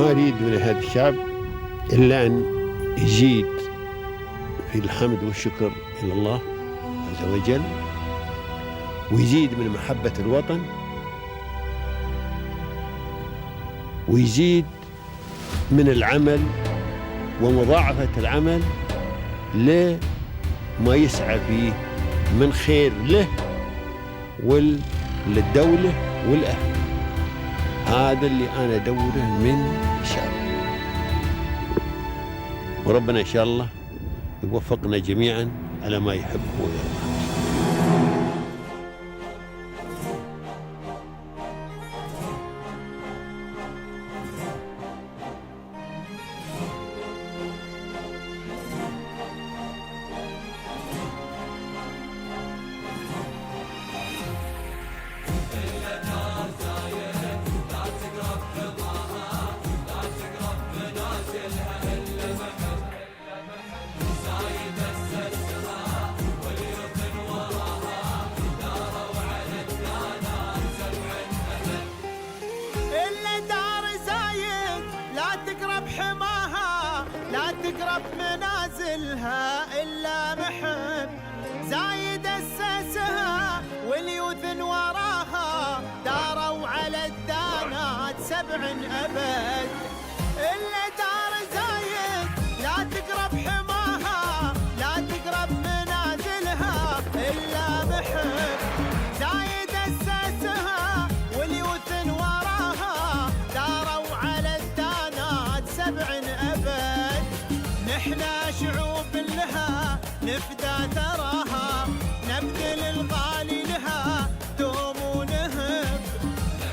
ما أريد من هذا الشعب إلا أن يزيد في الحمد والشكر إلى الله عز وجل، ويزيد من محبة الوطن، ويزيد من العمل ومضاعفة العمل لما يسعى فيه من خير له وللدولة والأهل. هذا اللي أنا أدوره من الشعب، وربنا إن شاء الله يوفقنا جميعا على ما يحب ويرضى. تقرب منازلها إلا محب زايد أسسها واليوث وراها داروا على الدانات 7 أبد. إلا دار زايد لا تقرب حماها لا تقرب منازلها إلا محب زايد أسسها واليوث وراها داروا على الدانات 7 أبد. نحنا شعوب لها نفدى ثراها نبذل الغالي لها دوم ونهب.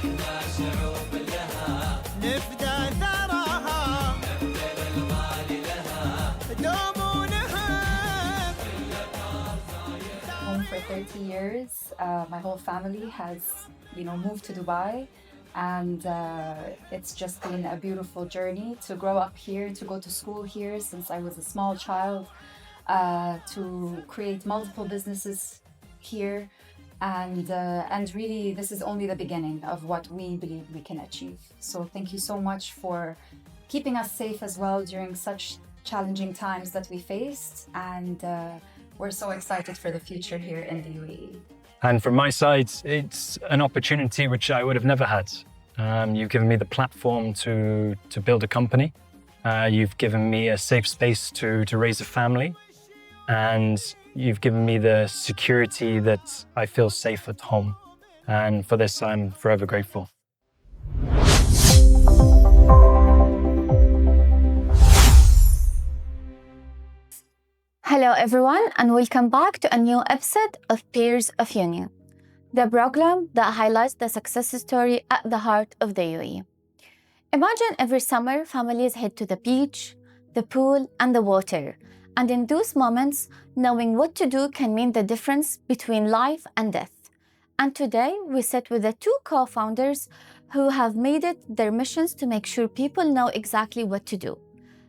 نحنا شعوب لها نفدى ثراها نبذل الغالي لها دوم ونهب. Home for 30 years. My whole family has, moved to Dubai. And it's just been a beautiful journey to grow up here, to go to school here since I was a small child, to create multiple businesses here. And really, this is only the beginning of what we believe we can achieve. So thank you so much for keeping us safe as well during such challenging times that we faced. And we're so excited for the future here in the UAE. And from my side, it's an opportunity which I would have never had. You've given me the platform to build a company. You've given me a safe space to raise a family. And you've given me the security that I feel safe at home. And for this, I'm forever grateful. Hello everyone, and welcome back to a new episode of Pairs of Union, the program that highlights the success story at the heart of the UAE. Imagine every summer families head to the beach, the pool and the water, and in those moments, knowing what to do can mean the difference between life and death. And today, we sit with the 2 co-founders who have made it their missions to make sure people know exactly what to do.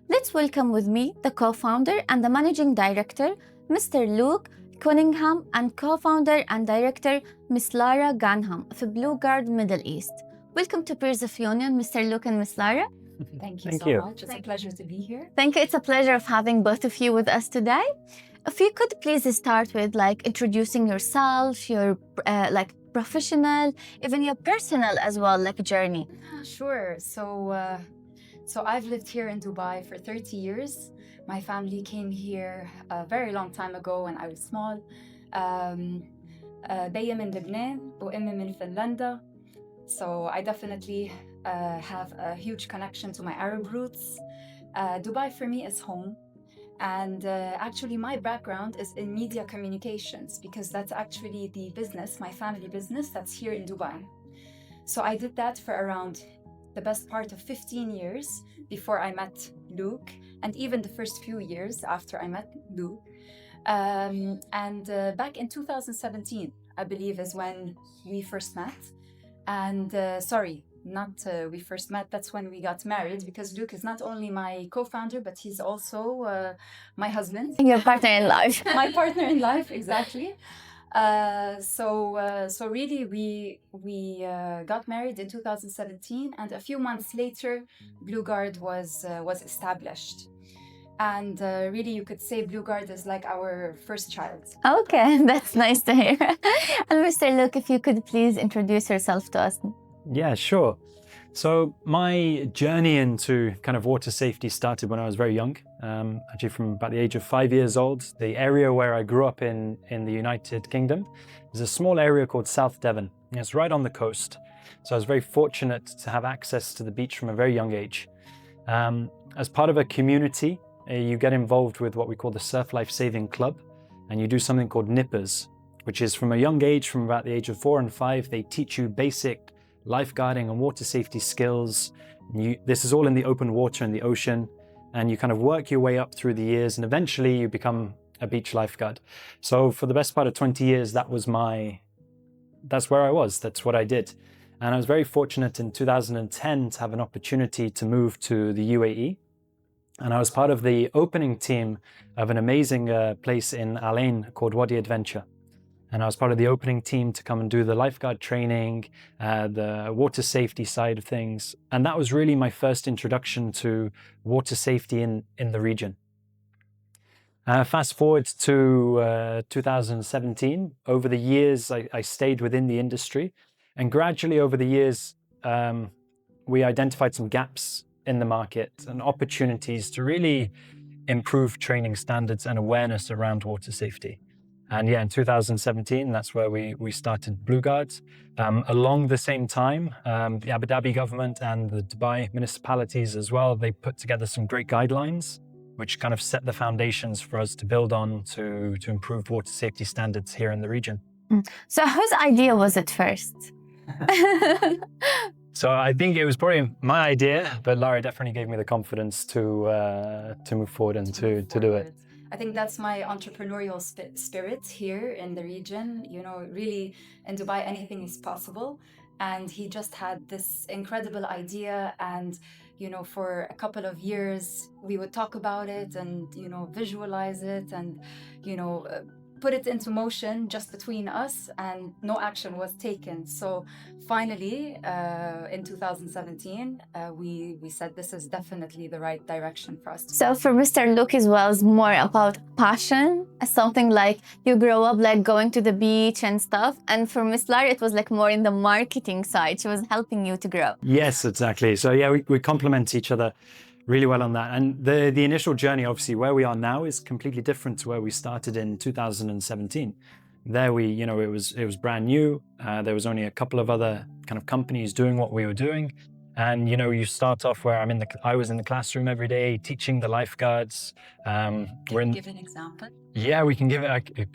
Let's welcome with me the co-founder and the managing director, Mr. Luke Cunningham, and co-founder and director, Miss Lara Ghanem of Blue Guard Middle East. Welcome to Pairs of Union, Mr. Luke and Miss Lara. Thank you Thank so you. much. It's a pleasure to be here. Thank you. It's a pleasure of having both of you with us today. If you could please start with introducing yourself, your professional, even your personal as well, journey. Sure. So I've lived here in Dubai for 30 years. My family came here a very long time ago when I was small. بيا من لبنان وأمي من فنلندا. So I definitely have a huge connection to my Arab roots. Dubai for me is home. And actually my background is in media communications because that's actually the business, my family business that's here in Dubai. So I did that for around the best part of 15 years before I met Luke, and even the first few years after I met Luke. Back in 2017, I believe, is when we first met. And we first met, that's when we got married, because Luke is not only my co-founder, but he's also my husband. Your partner in life. My partner in life, exactly. So really, we got married in 2017, and a few months later, Blue Guard was established. And really, you could say Blue Guard is like our first child. Okay, that's nice to hear. And Mr. Luke, if you could please introduce yourself to us. Yeah, sure. So my journey into kind of water safety started when I was very young, actually from about the age of 5 years old. The area where I grew up in the United Kingdom is a small area called South Devon. It's right on the coast. So I was very fortunate to have access to the beach from a very young age. As part of a community, you get involved with what we call the Surf Life Saving Club, and you do something called nippers, which is from a young age, from about the age of 4 and 5, they teach you basic lifeguarding and water safety skills. This is all in the open water in the ocean, and you kind of work your way up through the years, and eventually you become a beach lifeguard. So for the best part of 20 years, that's where I was, that's what I did. And I was very fortunate in 2010 to have an opportunity to move to the UAE. And I was part of the opening team of an amazing place in Al Ain called Wadi Adventure. And I was part of the opening team to come and do the lifeguard training, the water safety side of things. And that was really my first introduction to water safety in the region. Fast forward to 2017, over the years, I stayed within the industry. And gradually over the years, we identified some gaps in the market and opportunities to really improve training standards and awareness around water safety. And yeah, in 2017, that's where we started Blue Guard. Along the same time, the Abu Dhabi government and the Dubai municipalities as well, they put together some great guidelines, which kind of set the foundations for us to build on to improve water safety standards here in the region. So whose idea was it first? So I think it was probably my idea, but Lara definitely gave me the confidence to move forward and to do it. I think that's my entrepreneurial spirit here in the region. You know, really in Dubai, anything is possible. And he just had this incredible idea. And, you know, for a couple of years, we would talk about it and, you know, visualize it and, you know, put it into motion just between us, and no action was taken. So finally, in 2017, we said this is definitely the right direction for us. So for Mr. Luke as well, it's more about passion, something like you grow up like going to the beach and stuff. And for Miss Lara, it was like more in the marketing side. She was helping you to grow. Yes, exactly. So yeah, we complement each other really well on that. And the initial journey, obviously, where we are now is completely different to where we started in 2017. There it was brand new. There was only a couple of other kind of companies doing what we were doing. And, you know, you start off where I was in the classroom every day teaching the lifeguards. Give an example? Yeah, we can give it.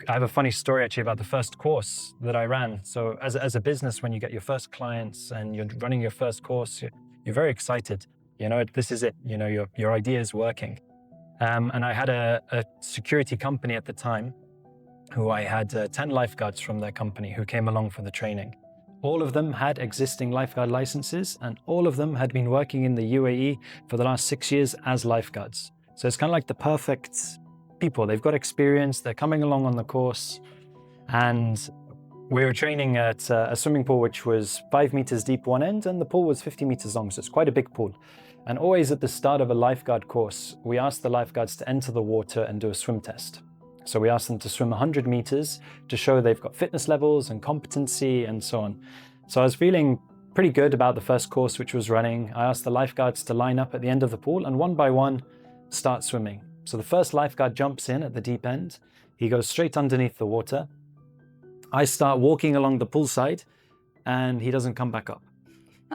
I have a funny story actually about the first course that I ran. So as a business, when you get your first clients and you're running your first course, you're very excited. You know, this is it. You know, your idea is working. And I had a security company at the time who I had 10 lifeguards from their company who came along for the training. All of them had existing lifeguard licenses, and all of them had been working in the UAE for the last 6 years as lifeguards. So it's kind of like the perfect people. They've got experience, they're coming along on the course. And we were training at a swimming pool which was 5 meters deep one end, and the pool was 50 meters long, so it's quite a big pool. And always at the start of a lifeguard course, we asked the lifeguards to enter the water and do a swim test. So we asked them to swim 100 meters to show they've got fitness levels and competency and so on. So I was feeling pretty good about the first course which was running. I asked the lifeguards to line up at the end of the pool and one by one start swimming. So the first lifeguard jumps in at the deep end. He goes straight underneath the water. I start walking along the poolside and he doesn't come back up.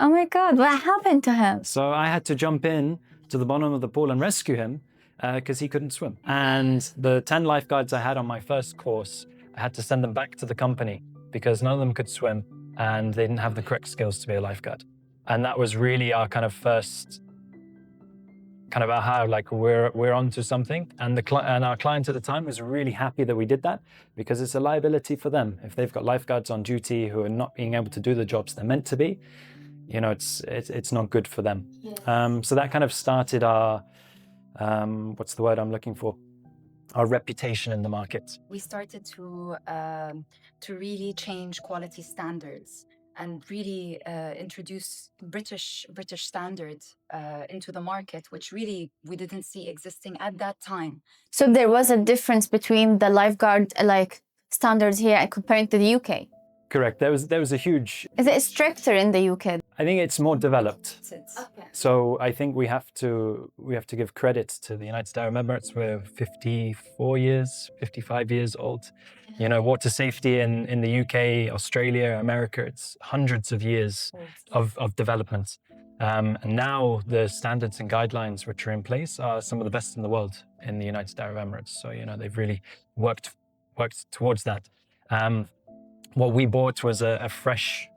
Oh my God, what happened to him? So I had to jump in to the bottom of the pool and rescue him because he couldn't swim. And the 10 lifeguards I had on my first course, I had to send them back to the company because none of them could swim and they didn't have the correct skills to be a lifeguard. And that was really our kind of first kind of aha, like we're onto something. And our client at the time was really happy that we did that because it's a liability for them. If they've got lifeguards on duty who are not being able to do the jobs they're meant to be, you know, it's not good for them. Yes. So that kind of started our, what's the word I'm looking for? our reputation in the market. We started to really change quality standards and really introduce British standards into the market, which really we didn't see existing at that time. So there was a difference between the lifeguard like standards here and comparing to the UK. Correct. There was a huge. Is it stricter in the UK? I think it's more developed. Okay. So I think we have to give credit to the United Arab Emirates. We're 54 years, 55 years old. You know, water safety in the UK, Australia, America, it's hundreds of years of development. And now the standards and guidelines which are in place are some of the best in the world in the United Arab Emirates. So, you know, they've really worked towards that. What we bought was a fresh,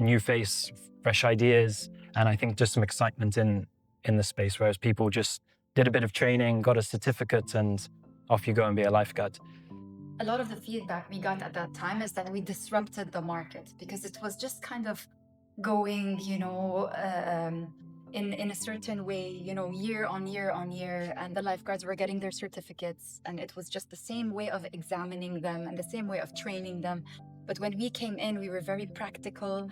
new face, fresh ideas, and I think just some excitement in the space, whereas people just did a bit of training, got a certificate, and off you go and be a lifeguard. A lot of the feedback we got at that time is that we disrupted the market because it was just kind of going, you know, in a certain way, you know, year on year on year, and the lifeguards were getting their certificates, and it was just the same way of examining them and the same way of training them. But when we came in, we were very practical.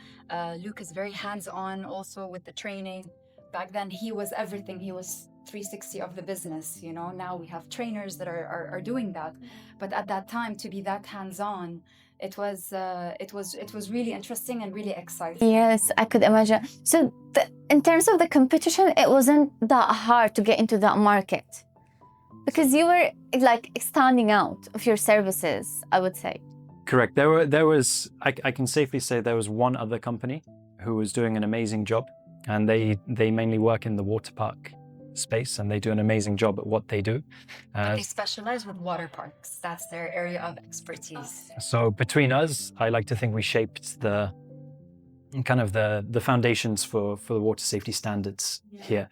Luke is very hands-on also with the training. Back then, he was everything. He was 360 of the business, you know. Now we have trainers that are doing that. But at that time, to be that hands-on, it was really interesting and really exciting. Yes, I could imagine. So in terms of the competition, it wasn't that hard to get into that market because you were like standing out of your services, I would say. Correct. I can safely say there was one other company who was doing an amazing job, and they mainly work in the water park space, and they do an amazing job at what they do. They specialize with water parks. That's their area of expertise. So between us, I like to think we shaped the foundations for the water safety standards here.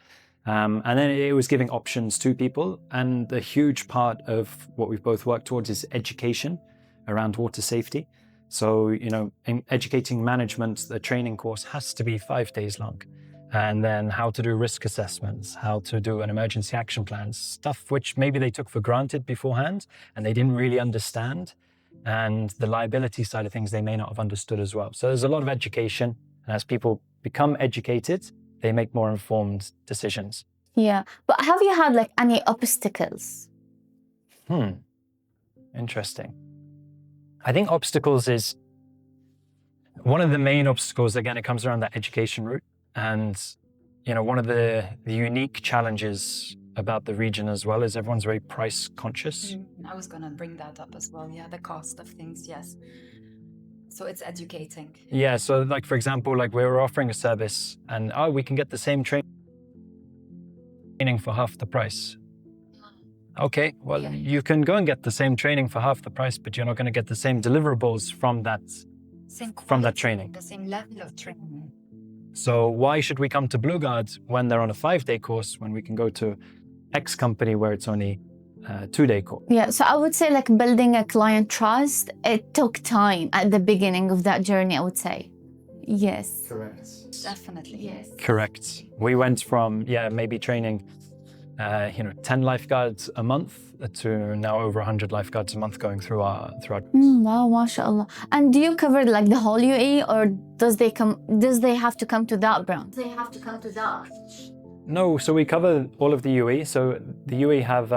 And then it was giving options to people, and a huge part of what we've both worked towards is education around water safety. So, you know, in educating management, the training course has to be 5 days long. And then how to do risk assessments, how to do an emergency action plan, stuff which maybe they took for granted beforehand and they didn't really understand. And the liability side of things, they may not have understood as well. So there's a lot of education. And as people become educated, they make more informed decisions. Yeah. But have you had like any obstacles? Interesting. I think obstacles is one of the main obstacles. Again, it comes around that education route. And, you know, one of the unique challenges about the region as well is everyone's very price conscious. I was going to bring that up as well. Yeah, the cost of things, yes. So it's educating. Yeah, so like, for example, like we were offering a service and, we can get the same training for half the price. Okay, well, you can go and get the same training for half the price, but you're not going to get the same deliverables from that training. The same level of training. So why should we come to Blue Guard when they're on a 5-day course when we can go to X company where it's only a 2-day course? Yeah, so I would say like building a client trust, it took time at the beginning of that journey, I would say. Yes. Correct. Definitely. Yes. Correct. We went from, maybe training 10 lifeguards a month to now over 100 lifeguards a month going through our. Wow, mashallah. And do you cover like the whole UAE, or does they have to come to that branch? No, so we cover all of the UAE. So the UAE have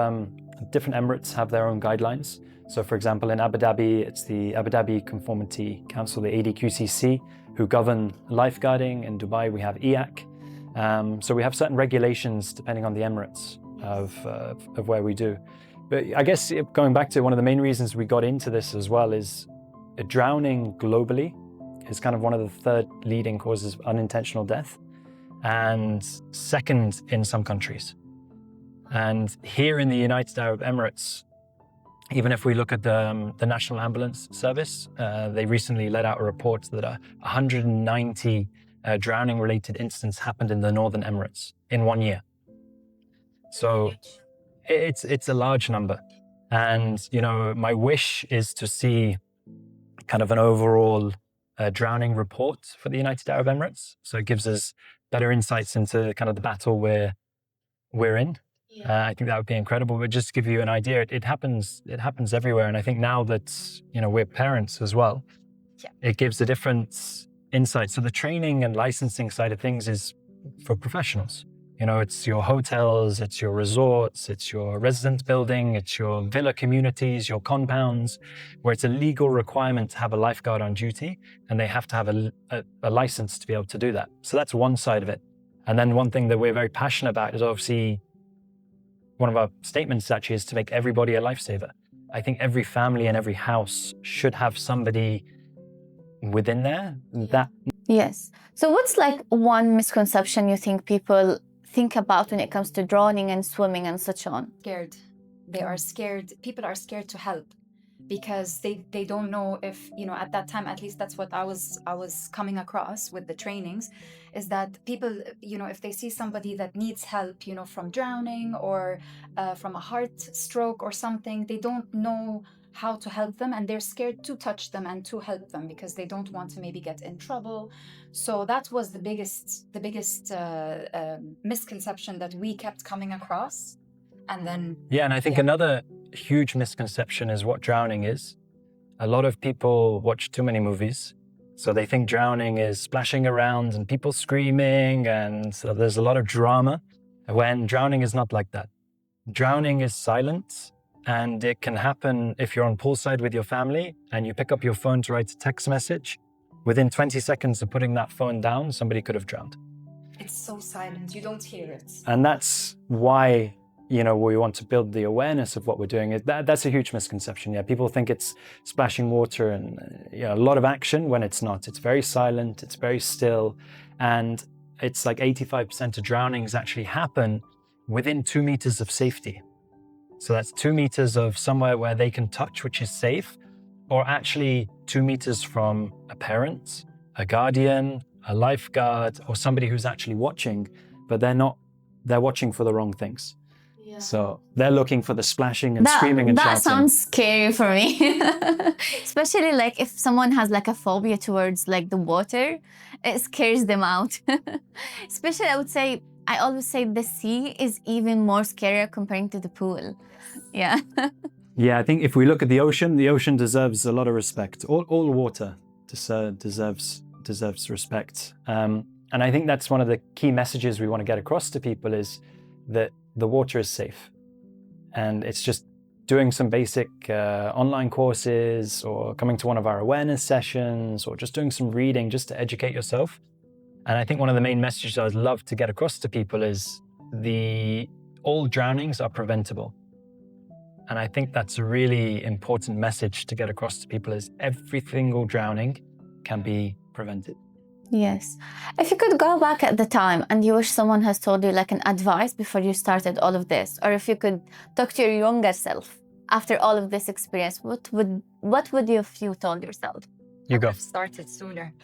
different emirates have their own guidelines. So for example, in Abu Dhabi, it's the Abu Dhabi Conformity Council, the ADQCC, who govern lifeguarding. In Dubai, we have EAC. So we have certain regulations depending on the emirates of where we do. But I guess going back to one of the main reasons we got into this as well is drowning globally is kind of one of the third leading causes of unintentional death and second in some countries. And here in the United Arab Emirates, even if we look at the National Ambulance Service, they recently let out a report that 190 drowning-related incidents happened in the Northern Emirates in 1 year. So it's a large number. And, you know, my wish is to see kind of an overall drowning report for the United Arab Emirates. So it gives us better insights into kind of the battle we're in. I think that would be incredible. But just to give you an idea, it happens everywhere. And I think now that, we're parents as well, it gives a different insight. So the training and licensing side of things is for professionals. It's your hotels, it's your resorts, it's your residence building, it's your villa communities, your compounds, where it's a legal requirement to have a lifeguard on duty, and they have to have a license to be able to do that. So that's one side of it. And then one thing that we're very passionate about is obviously, one of our statements actually is to make everybody a lifesaver. I think every family and every house should have somebody within there that. Yes. So what's like one misconception you think people think about when it comes to drowning and swimming and such on? Scared. They are scared. People are scared to help because they don't know if, at that time, at least that's what I was coming across with the trainings, is that people, if they see somebody that needs help, from drowning or from a heart stroke or something, they don't know how to help them, and they're scared to touch them and to help them because they don't want to maybe get in trouble. So that was the biggest misconception that we kept coming across. And then and I think another huge misconception is what drowning is. A lot of people watch too many movies, so they think drowning is splashing around and people screaming, and so there's a lot of drama, when drowning is not like that. Drowning is silent. And it can happen if you're on poolside with your family and you pick up your phone to write a text message. Within 20 seconds of putting that phone down, somebody could have drowned. It's so silent, you don't hear it. And that's why, we want to build the awareness of what we're doing. That's a huge misconception. Yeah, people think it's splashing water and a lot of action when it's not. It's very silent, it's very still. And it's like 85% of drownings actually happen within 2 meters of safety. So that's 2 meters of somewhere where they can touch, which is safe, or actually 2 meters from a parent, a guardian, a lifeguard, or somebody who's actually watching, but they're watching for the wrong things. Yeah. So they're looking for the splashing and screaming and shouting. That sounds scary for me. Especially like if someone has like a phobia towards like the water, it scares them out. Especially I always say the sea is even more scarier comparing to the pool. Yeah. Yeah, I think if we look at the ocean deserves a lot of respect. All water deserves respect. And I think that's one of the key messages we want to get across to people is that the water is safe. And it's just doing some basic online courses or coming to one of our awareness sessions or just doing some reading just to educate yourself. And I think one of the main messages I'd love to get across to people is all drownings are preventable. And I think that's a really important message to get across to people is every single drowning can be prevented. Yes. If you could go back at the time and you wish someone has told you like an advice before you started all of this, or if you could talk to your younger self after all of this experience, what would you have told yourself? You go. I would have started sooner.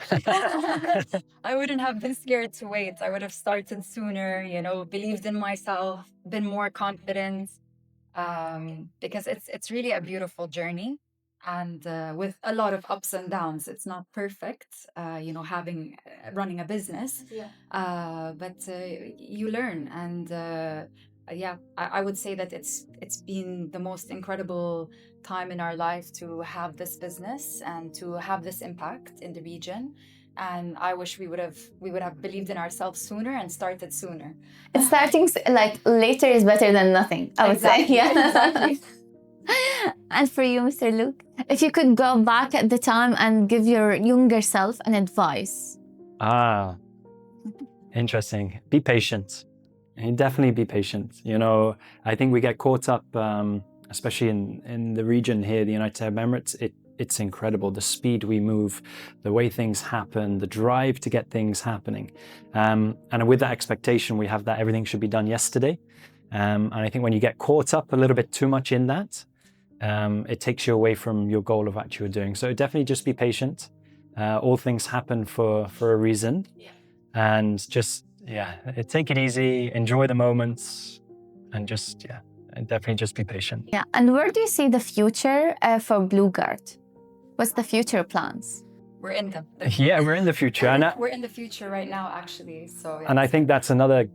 I wouldn't have been scared to wait. I would have started sooner, believed in myself, been more confident, because it's really a beautiful journey. And with a lot of ups and downs. It's not perfect, running a business, but you learn. And I would say that it's been the most incredible time in our life to have this business and to have this impact in the region. And I wish we would have believed in ourselves sooner and started sooner. Starting like later is better than nothing, I would say. Yeah. Exactly. And for you, Mr. Luke, if you could go back at the time and give your younger self an advice. Interesting. Be patient. And definitely be patient. I think we get caught up, especially in the region here, the United Arab Emirates. It's incredible, the speed we move, the way things happen, the drive to get things happening. And with that expectation, we have that everything should be done yesterday. And I think when you get caught up a little bit too much in that, it takes you away from your goal of what you're doing. So definitely just be patient. All things happen for a reason. Yeah. And just, take it easy, enjoy the moments, and and definitely just be patient. Yeah. And where do you see the future for Blue Guard? What's the future plans? We're in them. We're in the future. We're in the future right now, actually. So. And I think that's another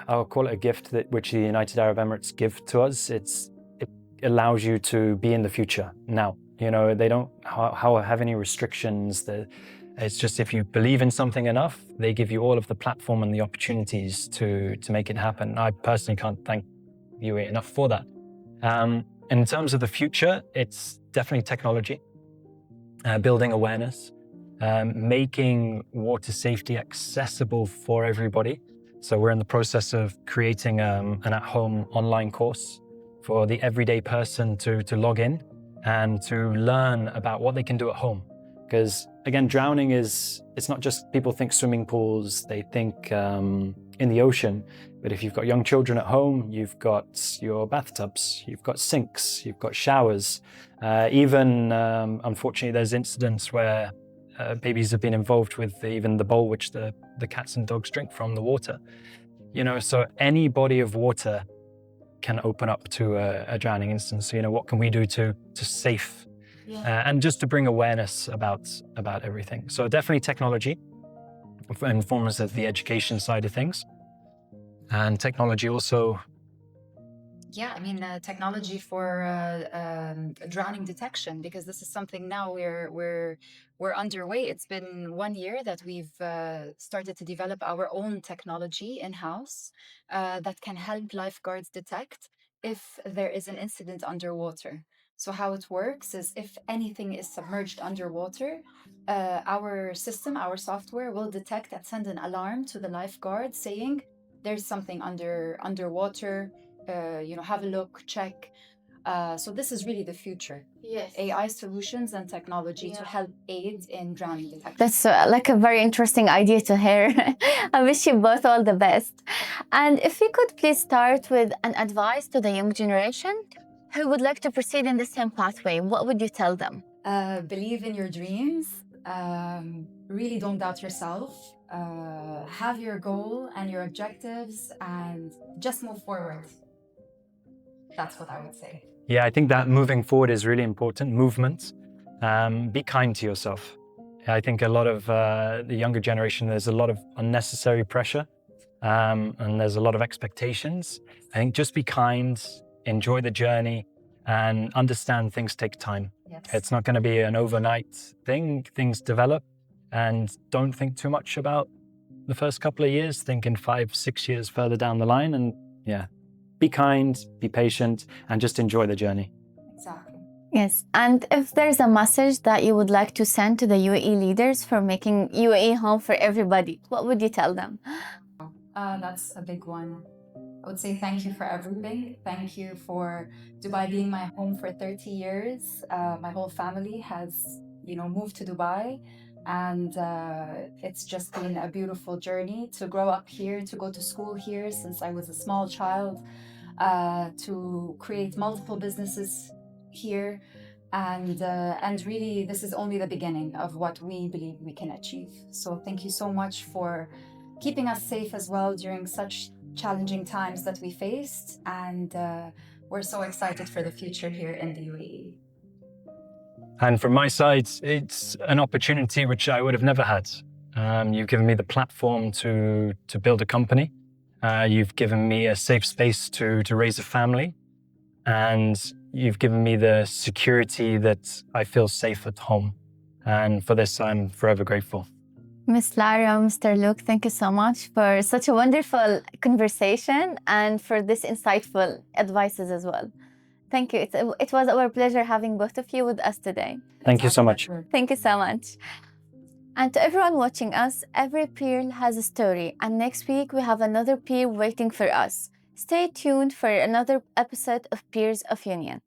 I'll call it a gift that which the United Arab Emirates give to us. It allows you to be in the future now. They don't have any restrictions. It's just if you believe in something enough, they give you all of the platform and the opportunities to make it happen. I personally can't thank UAE enough for that. In terms of the future, it's definitely technology, building awareness, making water safety accessible for everybody. So we're in the process of creating an at-home online course for the everyday person to log in and to learn about what they can do at home. Because again, drowning it's not just people think swimming pools, they think in the ocean. But if you've got young children at home, you've got your bathtubs, you've got sinks, you've got showers. Even, unfortunately, there's incidents where babies have been involved with even the bowl which the cats and dogs drink from, the water. So any body of water can open up to a drowning instance. What can we do to safe and just to bring awareness about everything. So definitely technology in forms of the education side of things. And technology also. Yeah, I mean, technology for drowning detection, because this is something now we're underway. It's been 1 year that we've started to develop our own technology in-house that can help lifeguards detect if there is an incident underwater. So how it works is if anything is submerged underwater, our system, our software will detect and send an alarm to the lifeguard saying there's something underwater. Have a look, check. So this is really the future. Yes. AI solutions and technology to help aid in drowning detection. That's like a very interesting idea to hear. I wish you both all the best. And if you could please start with an advice to the young generation who would like to proceed in the same pathway, what would you tell them? Believe in your dreams. Really don't doubt yourself. Have your goal and your objectives and just move forward. That's what I would say. Yeah, I think that moving forward is really important. Movement. Be kind to yourself. I think a lot of the younger generation, there's a lot of unnecessary pressure and there's a lot of expectations. I think just be kind, enjoy the journey, and understand things take time. Yes. It's not going to be an overnight thing. Things develop, and don't think too much about the first couple of years. Think in 5-6 years further down the line, and be kind, be patient, and just enjoy the journey. Exactly. Yes, and if there's a message that you would like to send to the UAE leaders for making UAE home for everybody, what would you tell them? That's a big one. I would say thank you for everything. Thank you for Dubai being my home for 30 years. My whole family has, moved to Dubai, and it's just been a beautiful journey to grow up here, to go to school here since I was a small child, to create multiple businesses here, and really this is only the beginning of what we believe we can achieve. So thank you so much for keeping us safe as well during such challenging times that we faced, and we're so excited for the future here in the UAE. And from my side, it's an opportunity which I would have never had. You've given me the platform to build a company. You've given me a safe space to raise a family. And you've given me the security that I feel safe at home. And for this, I'm forever grateful. Miss Lara, Mr. Luke, thank you so much for such a wonderful conversation and for this insightful advices as well. Thank you. It was our pleasure having both of you with us today. Thank you so much. Thank you so much. And to everyone watching us, every pearl has a story. And next week, we have another pearl waiting for us. Stay tuned for another episode of Peers of Union.